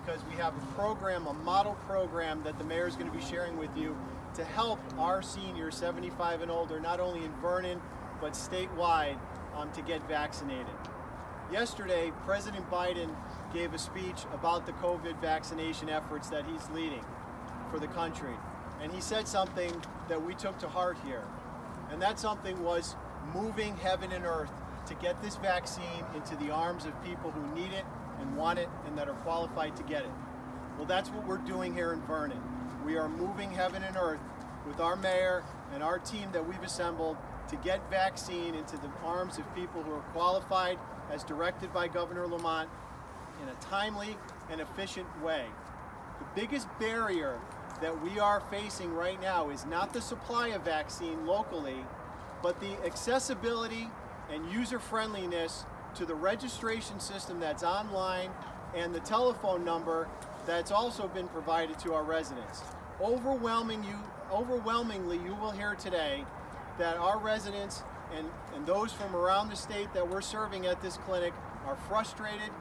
because we have a program, a model program that the mayor is going to be sharing with you to help our seniors 75 and older, not only in Vernon, but statewide, to get vaccinated. Yesterday, President Biden gave a speech about the COVID vaccination efforts that he's leading for the country. And he said something that we took to heart here. And that something was moving heaven and earth to get this vaccine into the arms of people who need it and want it and that are qualified to get it. Well, that's what we're doing here in Vernon. We are moving heaven and earth with our mayor and our team that we've assembled to get vaccine into the arms of people who are qualified as directed by Governor Lamont in a timely and efficient way. The biggest barrier that we are facing right now is not the supply of vaccine locally, but the accessibility and user-friendliness to the registration system that's online and the telephone number that's also been provided to our residents. Overwhelmingly, you will hear today that our residents and those from around the state that we're serving at this clinic are frustrated,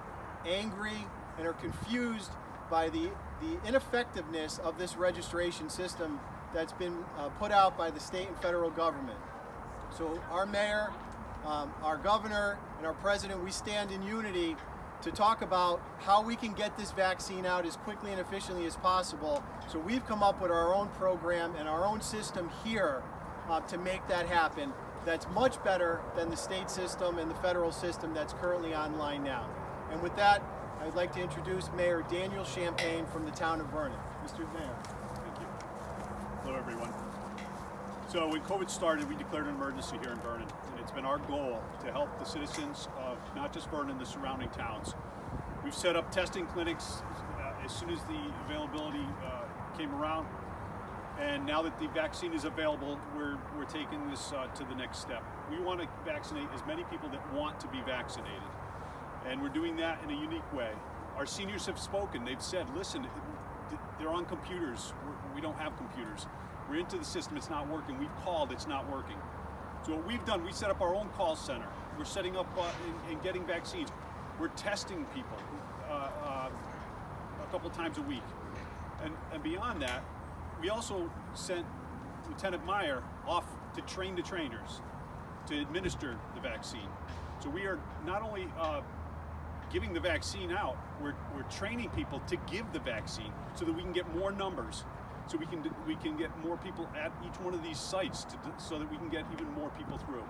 angry, and are confused by the ineffectiveness of this registration system that's been put out by the state and federal government. So our mayor, our governor, and our president, we stand in unity to talk about how we can get this vaccine out as quickly and efficiently as possible. So we've come up with our own program and our own system here to make that happen. That's much better than the state system and the federal system that's currently online now. And with that, I'd like to introduce Mayor Daniel Champagne from the town of Vernon. Mr. Mayor. Thank you. Hello, everyone. So when COVID started, we declared an emergency here in Vernon, and it's been our goal to help the citizens of not just Vernon, the surrounding towns. We've set up testing clinics as soon as the availability came around, and now that the vaccine is available, we're taking this to the next step. We want to vaccinate as many people that want to be vaccinated, and we're doing that in a unique way. Our seniors have spoken. They've said, listen, they're on computers. We don't have computers. We're into the system, it's not working. We've called, it's not working. So what we've done, we set up our own call center. We're setting up and getting vaccines. We're testing people a couple times a week. And beyond that, we also sent Lieutenant Meyer off to train the trainers to administer the vaccine. So we are not only giving the vaccine out, we're training people to give the vaccine so that we can get more numbers. So we can get more people at each one of these sites so that we can get even more people through.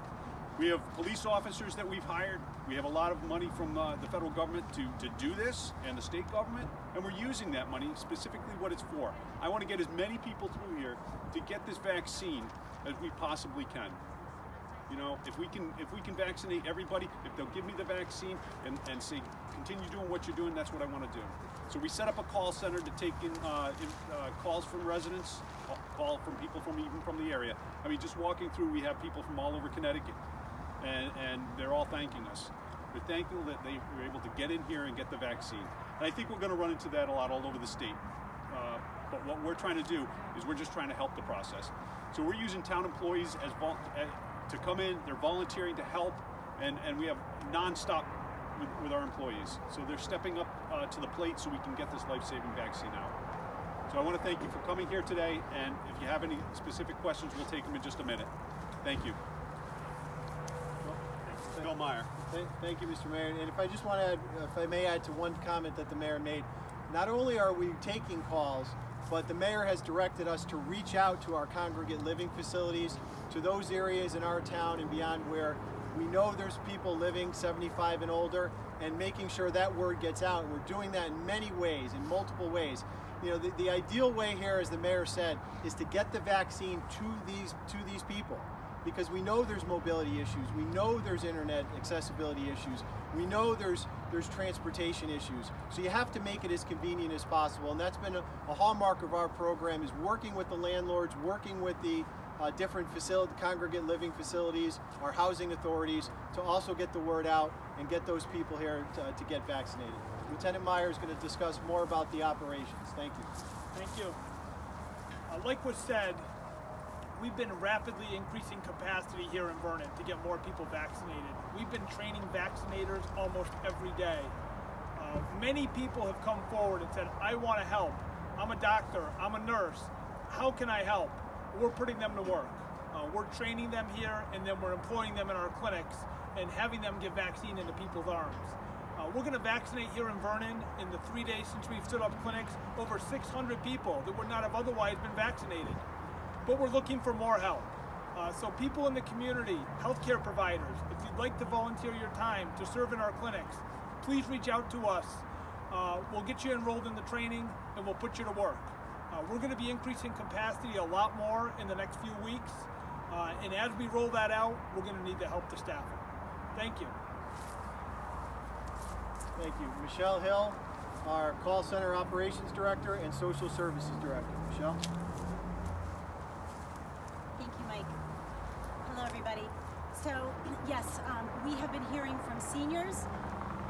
We have police officers that we've hired. We have a lot of money from the federal government to do this, and the state government, and we're using that money specifically what it's for. I want to get as many people through here to get this vaccine as we possibly can. You know, if we can vaccinate everybody, if they'll give me the vaccine and say, continue doing what you're doing, that's what I want to do. So we set up a call center to take in calls from residents, call from people even from the area. I mean, just walking through, we have people from all over Connecticut, and they're all thanking us. They're thankful that they were able to get in here and get the vaccine. And I think we're going to run into that a lot all over the state. But what we're trying to do is we're just trying to help the process. So we're using town employees to come in, they're volunteering to help, and we have nonstop with our employees. So they're stepping up to the plate so we can get this life-saving vaccine out. So I want to thank you for coming here today, and if you have any specific questions, we'll take them in just a minute. Thank you. Bill Meyer. Thank you, Mr. Mayor. And if I just want to add, if I may add to one comment that the mayor made, not only are we taking calls, but the mayor has directed us to reach out to our congregate living facilities, to those areas in our town and beyond where we know there's people living 75 and older, and making sure that word gets out. And we're doing that in many ways, in multiple ways. You know, the ideal way here, as the mayor said, is to get the vaccine to these people, because we know there's mobility issues, we know there's internet accessibility issues, we know there's transportation issues. So you have to make it as convenient as possible, and that's been a hallmark of our program, is working with the landlords, working with the different congregate living facilities, our housing authorities, to also get the word out and get those people here to get vaccinated. Lieutenant Meyer is going to discuss more about the operations. Thank you. Thank you. Like was said, we've been rapidly increasing capacity here in Vernon to get more people vaccinated. We've been training vaccinators almost every day. Many people have come forward and said, I want to help. I'm a doctor, I'm a nurse. How can I help? We're putting them to work. We're training them here, and then we're employing them in our clinics and having them get vaccine into people's arms. We're going to vaccinate here in Vernon in the 3 days since we've stood up clinics, over 600 people that would not have otherwise been vaccinated. But we're looking for more help. So people in the community, healthcare providers, if you'd like to volunteer your time to serve in our clinics, please reach out to us. We'll get you enrolled in the training and we'll put you to work. We're going to be increasing capacity a lot more in the next few weeks. And as we roll that out, we're going to need the help to staff it. Thank you. Thank you. Michelle Hill, our call center operations director and social services director. Michelle? Thank you, Mike. Hello, everybody. So, yes, we have been hearing from seniors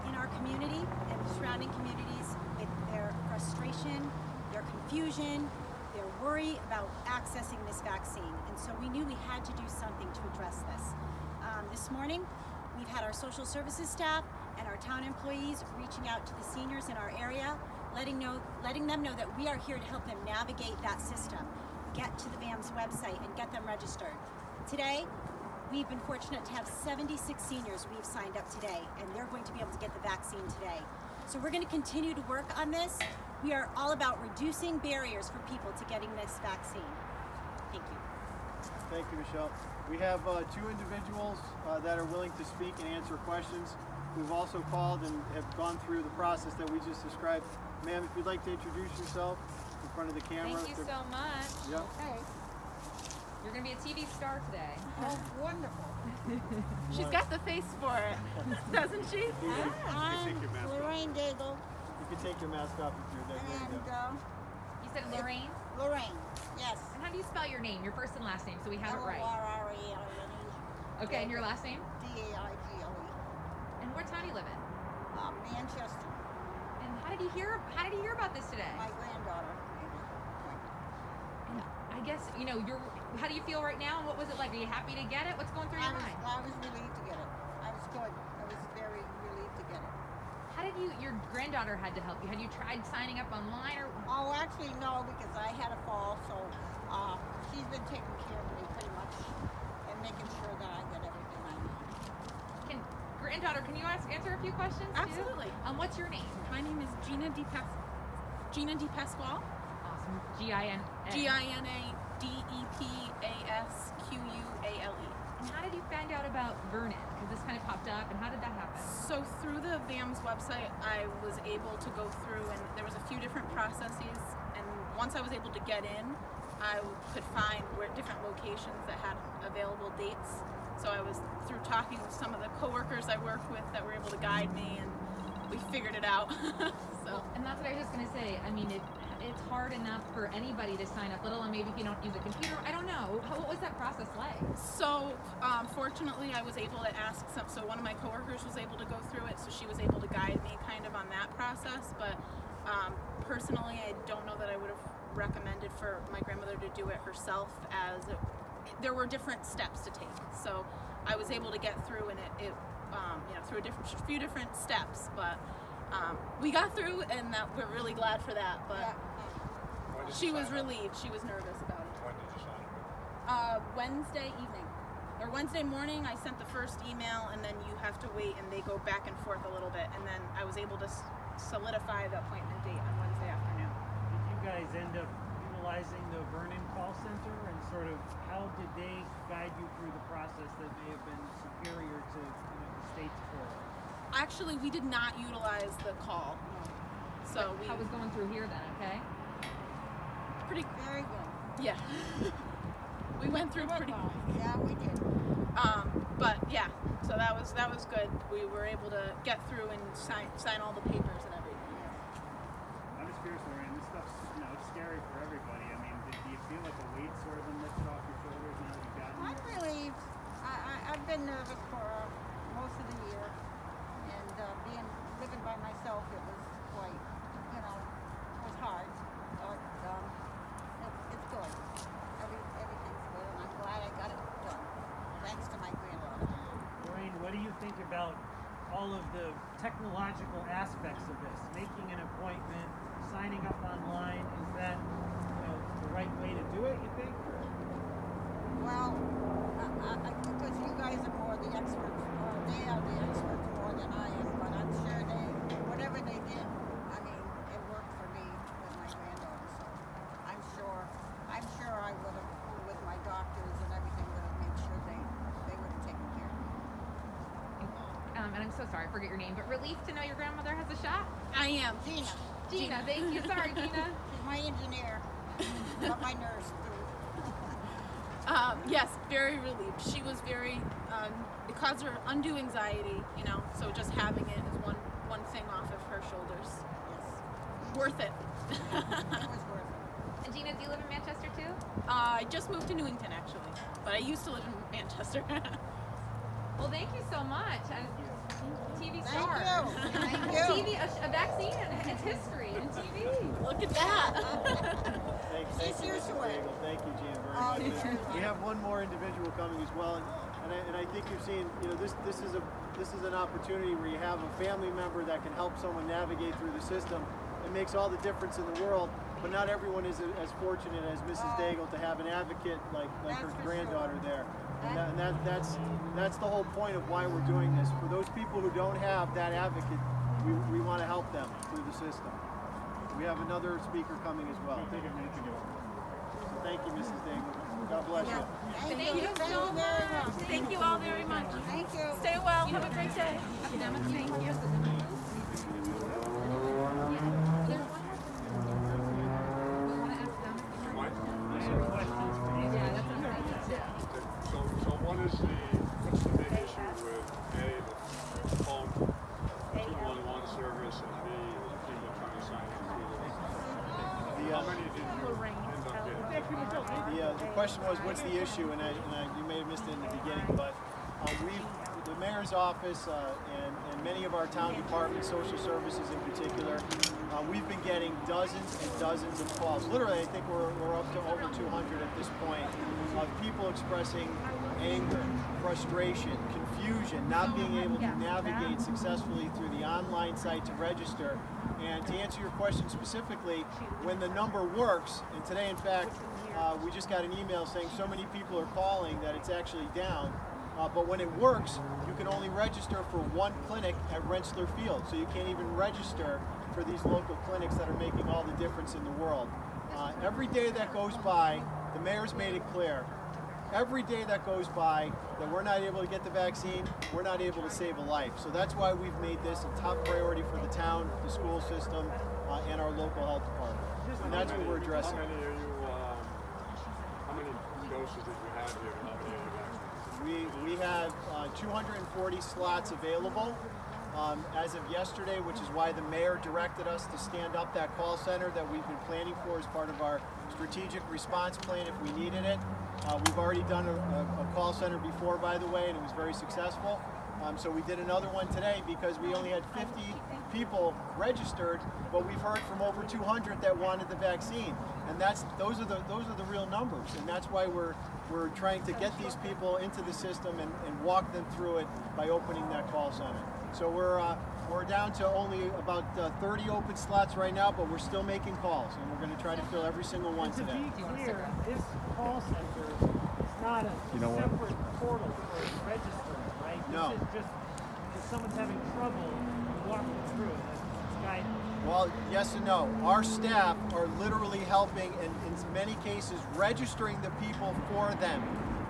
in our community and surrounding communities with their frustration, their confusion, their worry about accessing this vaccine. And so we knew we had to do something to address this. This morning, we've had our social services staff and our town employees reaching out to the seniors in our area, letting them know that we are here to help them navigate that system, get to the VAM's website and get them registered. Today, we've been fortunate to have 76 seniors we've signed up today, and they're going to be able to get the vaccine today. So we're going to continue to work on this. We are all about reducing barriers for people to getting this vaccine. Thank you. Thank you, Michelle. We have two individuals that are willing to speak and answer questions. We've also called and have gone through the process that we just described. Ma'am, if you'd like to introduce yourself in front of the camera. Thank you so much. Yep. Okay. You're going to be a TV star today. Oh, wonderful. She's got the face for it, doesn't she? I'm Lorraine Daigle. You can take your mask off if you're there. There you go. You said Lorraine? Lorraine, yes. And how do you spell your name, your first and last name, so we have it right? L-O-R-R-E-L-N-E. Okay, and your last name? D-A-I-G-L-E. And what town do you live in? Manchester. And how did you hear about this today? My granddaughter. And I guess, how do you feel right now, and what was it like? Are you happy to get it? What's going through your mind? I was relieved to get it. I was good. I was very relieved to get it. How did your granddaughter had to help you? Had you tried signing up online or? Oh, actually, no, because I had a fall, so she's been taking care of me pretty much and making sure that I get everything I need. Granddaughter, can you answer a few questions too? Absolutely. What's your name? My name is Gina De Pasquale. Awesome. G-I-N-A. G-I-N-A-D-E-P-A-S-Q-U-A-L-E. And how did you find out about Vernon? Because this kind of popped up, and how did that happen? So through the VAM's website, I was able to go through, and there was a few different processes. And once I was able to get in, I could find different locations that had available dates. So I was through talking with some of the coworkers I work with that were able to guide me, and we figured it out. And that's what I was just going to say. I mean, it's hard enough for anybody to sign up, let alone maybe if you don't use a computer. I don't know. What was that process like? So fortunately, I was able to ask so one of my coworkers was able to go through it, so she was able to guide me kind of on that process. But personally, I don't know that I would have recommended for my grandmother to do it herself, as there were different steps to take. So I was able to get through, and it through a few different steps, but we got through, and we're really glad for that. But she was relieved. She was nervous about it. When did you sign up? Wednesday evening. Or Wednesday morning, I sent the first email, and then you have to wait, and they go back and forth a little bit, and then I was able to solidify the appointment date on Wednesday afternoon. Did you guys end up utilizing the Vernon call center, and sort of how did they guide you through the process that may have been superior to the state's portal? Actually, we did not utilize the call. So How was going through here then, okay? pretty Very good. yeah. We went through pretty Yeah, we did. but yeah, so that was good. We were able to get through and sign all the papers and everything. I'm just curious, Lorraine, this stuff's it's scary for everybody. I mean, do you feel like a weight sort of been lifted off your shoulders now that you've gotten I'm here? relieved. I've been nervous for most of the year, and living by myself, it was quite, it was hard, but it's good. Everything's good, and I'm glad I got it done, thanks to my granddaughter. Lorraine, what do you think about all of the technical technological aspects of this, making an appointment, signing up online, is that the right way to do it, you think? Well, because you guys are more the experts, they are the experts more than I am, but I'm sure whatever they did, I mean, it worked for me with my granddaughter, so I'm sure I would have, with my doctors and everything, would have made sure they would have taken care of me. And I'm so sorry, I forget your name, but relieved to know your grandmother has a shot? I am. Gina, thank you. Sorry, Gina. She's my engineer, but my nurse too. Yes, very relieved. She was very, it caused her undue anxiety, so just having it is one thing off of her shoulders. Yes, Worth it. it was worth it. And Gina, do you live in Manchester too? I just moved to Newington actually, but I used to live in Manchester. Well, thank you so much. And TV Thank star. you. Thank you. TV, a vaccine and its history in TV. Look at that. She's used to it. Thank you, Gina, very much. We have one more individual coming as well, and I think you've seen, this is an opportunity where you have a family member that can help someone navigate through the system. It makes all the difference in the world, but not everyone is as fortunate as Mrs. Daigle to have an advocate like her granddaughter there. And that's the whole point of why we're doing this. For those people who don't have that advocate, we want to help them through the system. We have another speaker coming as well. So thank you, Mrs. Daigle. God bless you. Thank you so much. Thank you all very much. Thank you. Stay well. Have a great day. Thank you. So one is what's the big issue with the phone 211 service and B, the people trying to sign in through the how many did you end up getting? The question was, what's the issue? And you may have missed it in the beginning, but the mayor's office and many of our town departments, social services in particular, we've been getting dozens and dozens of calls. Literally, I think we're up to over 200 at this point of people expressing anger, frustration, confusion, not being able to navigate successfully through the online site to register. And to answer your question specifically, when the number works, and today in fact, we just got an email saying so many people are calling that it's actually down. But when it works, you can only register for one clinic at Rensselaer Field. So you can't even register for these local clinics that are making all the difference in the world. Every day that goes by, the mayor's made it clear, every day that goes by that we're not able to get the vaccine, we're not able to save a life. So that's why we've made this a top priority for the town, the school system, and our local health department. And that's what we're addressing. How many are you, how many doses did you have here? How many are you vaccinated? We have 240 slots available as of yesterday, which is why the mayor directed us to stand up that call center that we've been planning for as part of our strategic response plan if we needed it. We've already done a call center before, by the way, and it was very successful. So we did another one today because we only had 50 people registered, but we've heard from over 200 that wanted the vaccine, and those are the real numbers, and that's why we're trying to get these people into the system and walk them through it by opening that call center. So we're down to only about 30 open slots right now, but we're still making calls, and we're going to try to fill every single one To today. be clear, this call center is not a separate portal for registering, right? No. This is just if someone's having trouble, you walk them through it. It's guided. Well, yes and no. Our staff are literally helping, and in many cases, registering the people for them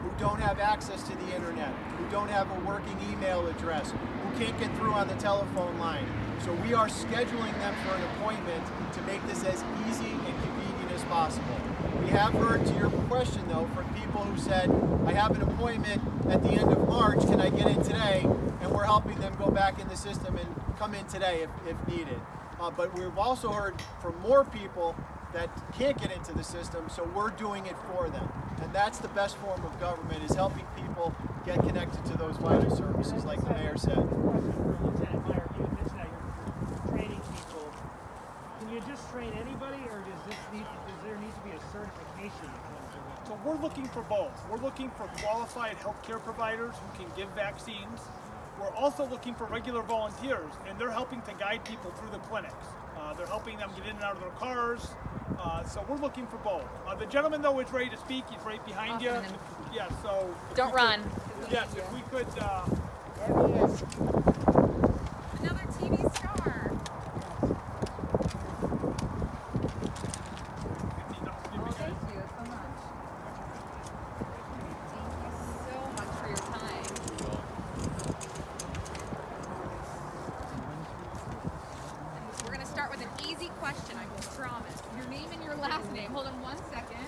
who don't have access to the internet, who don't have a working email address, who can't get through on the telephone line. So we are scheduling them for an appointment to make this as easy and convenient as possible. We have heard, to your question though, from people who said, I have an appointment at the end of March, can I get in today? And we're helping them go back in the system and come in today if needed. But we've also heard from more people that can't get into the system, so we're doing it for them. And that's the best form of government, is helping people get connected to those vital services, like the mayor said. Lieutenant Meyer, you mentioned that you're training people. Can you just train anybody, or does there need to be a certification that comes with it? So we're looking for both. We're looking for qualified healthcare providers who can give vaccines. we're also looking for regular volunteers, and they're helping to guide people through the clinics. They're helping them get in and out of their cars. So we're looking for both. The gentleman, though, is ready to speak. He's right behind you. Yeah, so... Don't run. Yes, if we could... There he is. Another TV star. Thank you so much. Thank you so much for your time. We're going to start with an easy question, I promise. Your name and your last name. Hold on 1 second.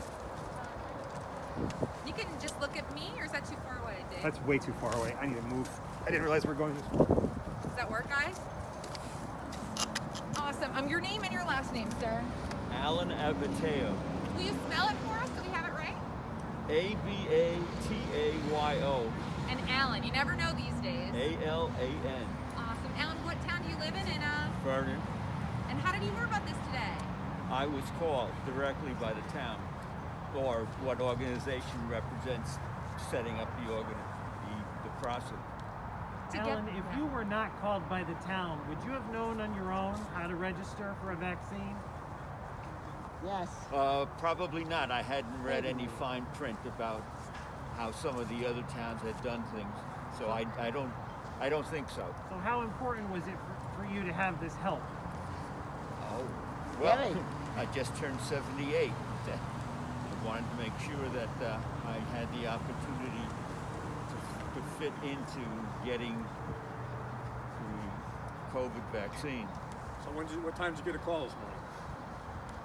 You can just look at me, or is that too far away, Dave? That's way too far away. I need to move. I didn't realize we were going this far. Does that work, guys? Awesome. Your name and your last name, sir. Alan Abateo. Will you spell it for us so we have it right? Abatao. And Alan. You never know these days. Alan. Awesome. Alan, what town do you live in? Vernon. And how did you hear about this today? I was called directly by the town, or what organization represents setting up the process. Alan, if you were not called by the town, would you have known on your own how to register for a vaccine? Yes. Probably not. I hadn't read any fine print about how some of the other towns had done things, so I don't think so. So how important was it for you to have this help? Oh, well, Really? I just turned 78. I wanted to make sure that I had the opportunity to fit into getting the COVID vaccine. So what time did you get a call this morning?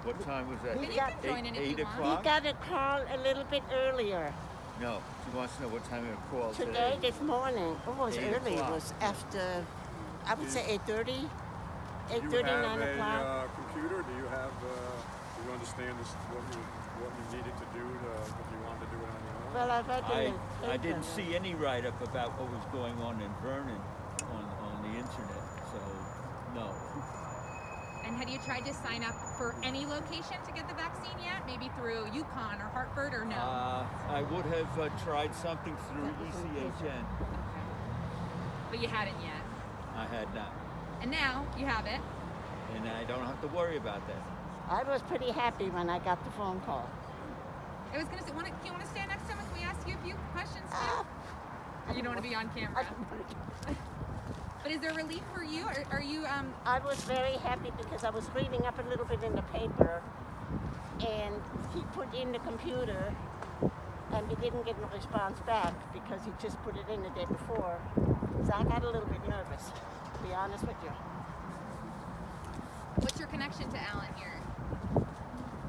What time was that? And you can join in if you 8 want. He o'clock? got a call a little bit earlier No, she wants to know what time it called today, this morning. Oh, it was 8 early. It o'clock. was after, I would say 8:30. Do you 8:30, 9 have o'clock. a computer? Do you understand what you needed to do if you wanted to do it on your own? Well, I read in the I paper. didn't see any write-up about what was going on in Vernon on the internet, so no. And had you tried to sign up for any location to get the vaccine yet? Maybe through Yukon or Hartford or no? I would have tried something through ECHN. But you hadn't yet. I had not, And now you have it. and I don't have to worry about that. I was pretty happy when I got the phone call. I was gonna say, do you want to stand next to him if we ask you a few questions too? Or you don't want to be on camera? But is there relief for you? Or are you I was very happy because I was reading up a little bit in the paper, and he put in the computer, and we didn't get a response back because he just put it in the day before. So I got a little bit nervous, to be honest with you. what's your connection to Alan here?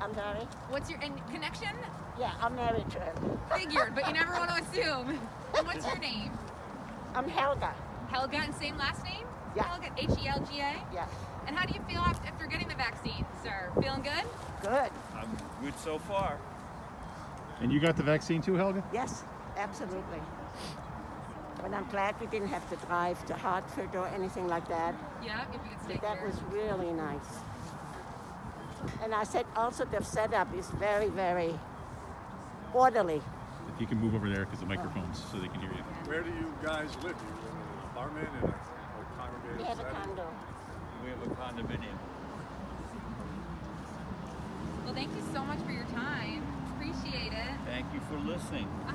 I'm sorry? What's your connection? Yeah, I'm married to him. Figured, but you never want to assume. And what's your name? I'm Helga. Helga, and same last name? Yeah. Helga, Helga. Yeah, And how do you feel after getting the vaccine, sir? Feeling good? good. I'm good so far. And you got the vaccine too, Helga? Yes, absolutely. But I'm glad we didn't have to drive to Hartford or anything like that. Yeah, if you could stay That here. was really nice. And I said also the setup is very, very orderly. If you can move over there because the microphones so they can hear you. Where do you guys live? Do you live in an apartment, in a congregated We have a setting? condo. We have a condominium. Well, thank you so much for your time. Appreciate it. Thank you for listening. Ah,